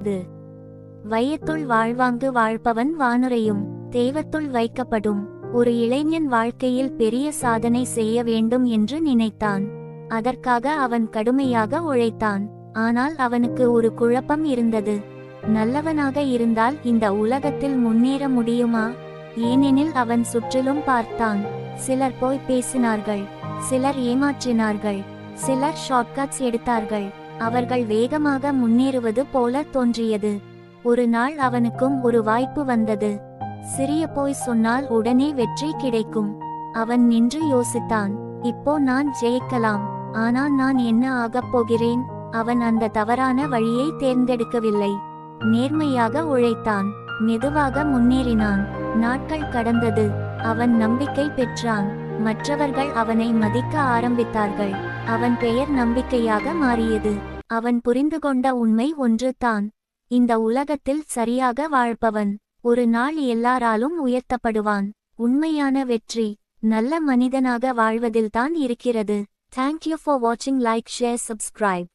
து வையத்துள் வாழ்வாங்கு வாழ்பவன் வானுரையும் தெய்வத்துள் வைக்கப்படும். ஒரு இளைஞன் வாழ்க்கையில் பெரிய சாதனை செய்ய வேண்டும் என்று நினைத்தான். அதற்காக அவன் கடுமையாக உழைத்தான். ஆனால் அவனுக்கு ஒரு குழப்பம் இருந்தது. நல்லவனாக இருந்தால் இந்த உலகத்தில் முன்னேற முடியுமா? ஏனெனில் அவன் சுற்றிலும் பார்த்தான். சிலர் போய் பேசினார்கள், சிலர் ஏமாற்றினார்கள், சிலர் ஷார்ட்கட்ஸ் எடுத்தார்கள். அவர்கள் வேகமாக முன்னேறுவது போல தோன்றியது. ஒரு நாள் அவனுக்கும் ஒரு வாய்ப்பு வந்தது. சிறிய போய் சொன்னால் உடனே வெற்றி கிடைக்கும். அவன் நின்று யோசித்தான், இப்போ நான் ஜெயிக்கலாம், ஆனால் நான் என்ன ஆகப் போகிறேன்? அவன் அந்த தவறான வழியை தேர்ந்தெடுக்கவில்லை. நேர்மையாக உழைத்தான், மெதுவாக முன்னேறினான். நாட்கள் கடந்தது. அவன் நம்பிக்கை பெற்றான். மற்றவர்கள் அவனை மதிக்க ஆரம்பித்தார்கள். அவன் பெயர் நம்பிக்கையாக மாறியது. அவன் புரிந்து கொண்ட உண்மை ஒன்று தான். இந்த உலகத்தில் சரியாக வாழ்பவன் ஒரு நாள் எல்லாராலும் உயர்த்தப்படுவான். உண்மையான வெற்றி நல்ல மனிதனாக வாழ்வதில்தான் இருக்கிறது. Thank you for watching. Like, share, subscribe.